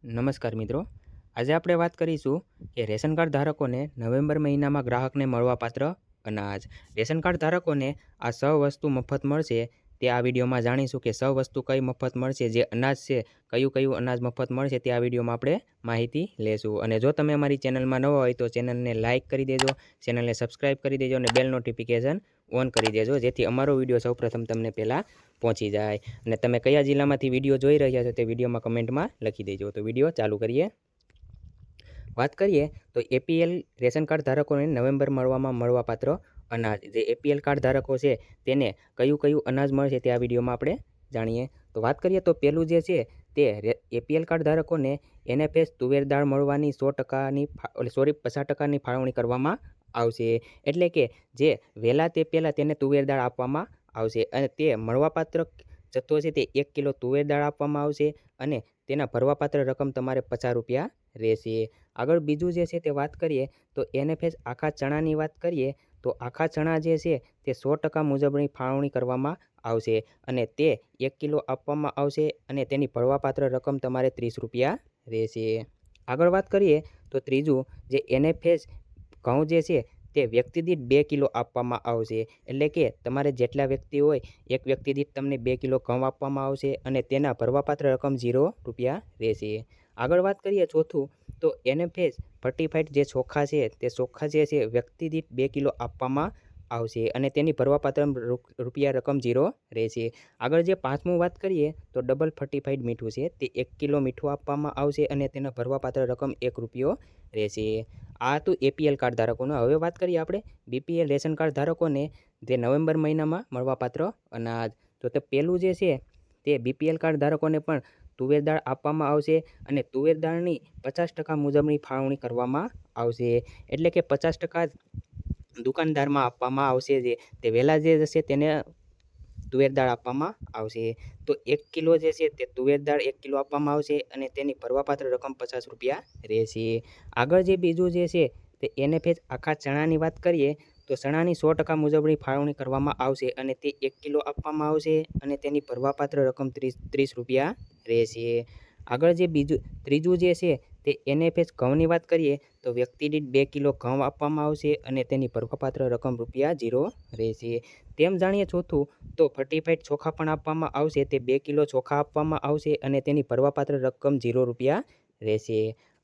નમસ્કાર મિત્રો, આજે આપણે વાત કરીશું કે રેશન કાર્ડ ધારકોને નવેમ્બર મહિનામાં ગ્રાહકને મળવાપાત્ર અનાજ. રેશન કાર્ડ ધારકોને આ 6 વસ્તુ મફત મળશે તે આ વિડીયોમાં જાણીશું કે 6 વસ્તુ કઈ મફત મળશે, જે અનાજ છે કયું અનાજ મફત મળશે તે આ વિડીયોમાં આપણે માહિતી લેશું. અને જો તમે અમારી ચેનલમાં નવા હોય તો ચેનલને લાઇક કરી દેજો, ચેનલને સબસ્ક્રાઈબ કરી દેજો અને બેલ નોટિફિકેશન ઓન કરી દેજો, જેથી અમારો વિડીયો સૌપ્રથમ તમને પહેલાં પહોંચી જાય. અને તમે કયા જિલ્લામાંથી વિડીયો જોઈ રહ્યા છો તે વિડીયોમાં કમેન્ટમાં લખી દેજો. તો વિડીયો ચાલુ કરીએ. વાત કરીએ તો એપીએલ રેશન કાર્ડ ધારકોને નવેમ્બર મળવાપાત્ર અનાજ. જે એપીએલ કાર્ડ ધારકો છે તેને કયું અનાજ મળશે તે આ વિડીયોમાં આપણે જાણીએ. તો વાત કરીએ તો પહેલું જે છે તે એપીએલ કાર્ડ ધારકોને એનએફએસ તુવેર દાળ મળવાની 50% ફાળવણી કરવામાં આવશે. એટલે કે જે વહેલા તે પહેલાં તેને તુવેર દાળ આપવામાં આવશે અને તે મળવાપાત્ર જથ્થો છે તે 1 કિલો તુવેર દાળ આપવામાં આવશે અને તેના ભરવાપાત્ર રકમ તમારે 50 રૂપિયા રહેશે. આગળ બીજું જે છે તે વાત કરીએ તો એનએફએસ આખા ચણાની વાત કરીએ તો આખા ચણા જે છે તે 100% મુજબની ફાળવણી કરવામાં આવશે અને તે 1 કિલો આપવામાં આવશે અને તેની ભરવાપાત્ર રકમ તમારે 30 રૂપિયા રહેશે. આગળ વાત કરીએ તો ત્રીજું જે એનએફએસ ઘઉં જે છે તે વ્યક્તિ દીઠ 2 કિલો આપવામાં આવશે. એટલે કે તમારે જેટલા વ્યક્તિ હોય એક વ્યક્તિ દીઠ તમને 2 કિલો ઘઉં આપવામાં આવશે અને તેના ભરવાપાત્ર રકમ 0 રૂપિયા રહેશે. આગળ વાત કરીએ ચોથું તો એનએફએસ ફર્ટિફાઈડ જે ચોખા છે તે ચોખા જે છે વ્યક્તિ દીઠ 2 કિલો આપવામાં આવશે અને તેની ભરવાપાત્ર રૂપિયા રકમ 0 રહેશે. આગળ જે પાંચમું વાત કરીએ તો ડબલ ફર્ટિફાઈડ મીઠું છે તે 1 કિલો મીઠું આપવામાં આવશે અને તેના ભરવાપાત્ર રકમ 1 રૂપિયો રહેશે. આ તો એપીએલ કાર્ડ ધારકોનો. હવે વાત કરીએ આપણે બીપીએલ રેશન કાર્ડ ધારકોને જે નવેમ્બર મહિનામાં મળવાપાત્ર અનાજ. તો તે પહેલું જે છે તે બીપીએલ કાર્ડ ધારકોને પણ તુવેર દાળ આપવામાં આવશે અને તુવેર દાળની 50% મુજબની ફાળવણી કરવામાં આવશે. એટલે કે 50% દુકાનદારમાં આપવામાં આવશે. જે તે વહેલા જે હશે તેને તુવેર દાળ આપવામાં આવશે. તો 1 કિલો જે છે તે તુવેર દાળ 1 કિલો આપવામાં આવશે અને તેની ભરવાપાત્ર રકમ 50 રૂપિયા રહેશે. આગળ જે બીજું જે છે તે એનએફએસ આખા ચણાની વાત કરીએ તો ચણાની 100% મુજબની ફાળવણી કરવામાં આવશે અને તે 1 કિલો આપવામાં આવશે અને તેની ભરવાપાત્ર રકમ 30 રૂપિયા રહેશે. આગળ જે ત્રીજું જે છે તે એનએફએસ ઘઉંની વાત કરીએ તો વ્યક્તિ દીઠ 2 કિલો ઘઉં આપવામાં આવશે અને તેની ભરવાપાત્ર રકમ રૂપિયા 0 રહેશે. તેમ જાણીએ ચોથું તો ફર્ટિફાઈડ ચોખા પણ આપવામાં આવશે. તે 2 કિલો ચોખા આપવામાં આવશે અને તેની ભરવાપાત્ર રકમ 0 રૂપિયા રહેશે.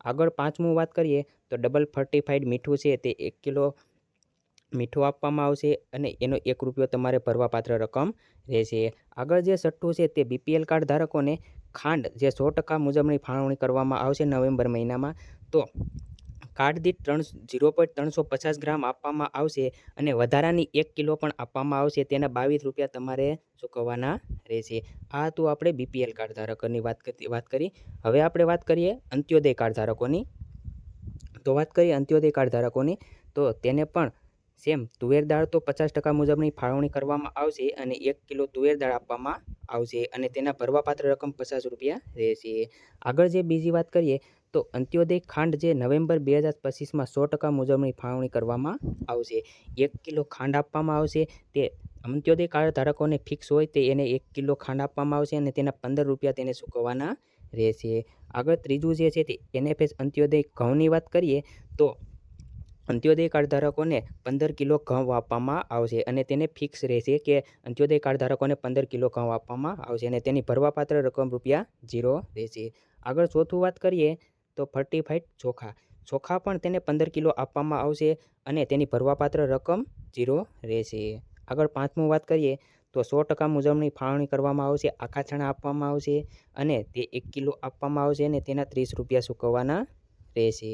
આગળ પાંચમું વાત કરીએ તો ડબલ ફર્ટિફાઈડ મીઠું છે તે 1 કિલો મીઠું આપવામાં આવશે અને એનો 1 રૂપિયો તમારે ભરવાપાત્ર રકમ રહેશે. આગળ જે છઠ્ઠું છે તે બીપીએલ કાર્ડ ધારકોને ખાંડ જે 100% મુજબની ફાળવણી કરવામાં આવશે નવેમ્બર મહિનામાં. તો કાર્ડ દીઠ 0.350 ગ્રામ આપવામાં આવશે અને વધારાની 1 કિલો પણ આપવામાં આવશે. તેના 22 રૂપિયા તમારે ચૂકવવાના રહેશે. આ તો આપણે બીપીએલ કાર્ડ ધારકોની વાત કરી. હવે આપણે વાત કરીએ અંત્યોદય કાર્ડ ધારકોની. તો વાત કરીએ અંત્યોદય કાર્ડ ધારકોની તો તેને પણ સેમ તુવેર દાળ તો 50% મુજબની ફાળવણી કરવામાં આવશે અને 1 કિલો તુવેર દાળ આપવામાં આવશે અને તેના ભરવાપાત્ર રકમ 50 રૂપિયા રહેશે. આગળ જે બીજી વાત કરીએ તો અંત્યોદય ખાંડ જે નવેમ્બર 2025માં 100% મુજબની ફાળવણી કરવામાં આવશે. 1 કિલો ખાંડ આપવામાં આવશે. તે અંત્યોદય કાર્ડ ધારકોને ફિક્સ હોય તે એને 1 કિલો ખાંડ આપવામાં આવશે અને તેના 15 રૂપિયા તેને ચૂકવવાના રહેશે. આગળ ત્રીજું જે છે તે એનએફએસ અંત્યોદય ઘઉંની વાત કરીએ તો અંત્યોદય કાર્ડ ધારકોને 15 કિલો ઘઉં આપવામાં આવશે અને તેને ફિક્સ રહેશે કે અંત્યોદય કાર્ડ ધારકોને 15 કિલો ઘઉં આપવામાં આવશે અને તેની ભરવાપાત્ર રકમ રૂપિયા 0 રહેશે. આગળ ચોથું વાત કરીએ તો ફર્ટિફાઈડ ચોખા પણ તેને 15 કિલો આપવામાં આવશે અને તેની ભરવાપાત્ર રકમ 0 રહેશે. આગળ પાંચમું વાત કરીએ તો 100% મુજબની ફાળવણી કરવામાં આવશે. આખા ચણા આપવામાં આવશે અને તે 1 કિલો આપવામાં આવશે અને તેના 30 રૂપિયા ચૂકવવાના રહેશે.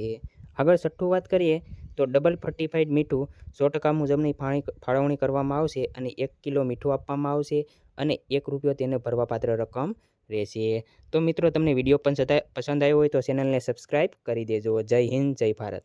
આગળ છઠ્ઠું વાત કરીએ તો ડબલ ફર્ટિફાઈડ મીઠું 100% મુજબની ફાળવણી કરવામાં આવશે અને 1 કિલો મીઠું આપવામાં આવશે અને 1 રૂપિયો તેને ભરવાપાત્ર રકમ રહેશે. તો મિત્રો તમને વિડીયો પસંદ આવ્યો હોય તો ચેનલને સબસ્ક્રાઈબ કરી દેજો. જય હિન્દ, જય ભારત.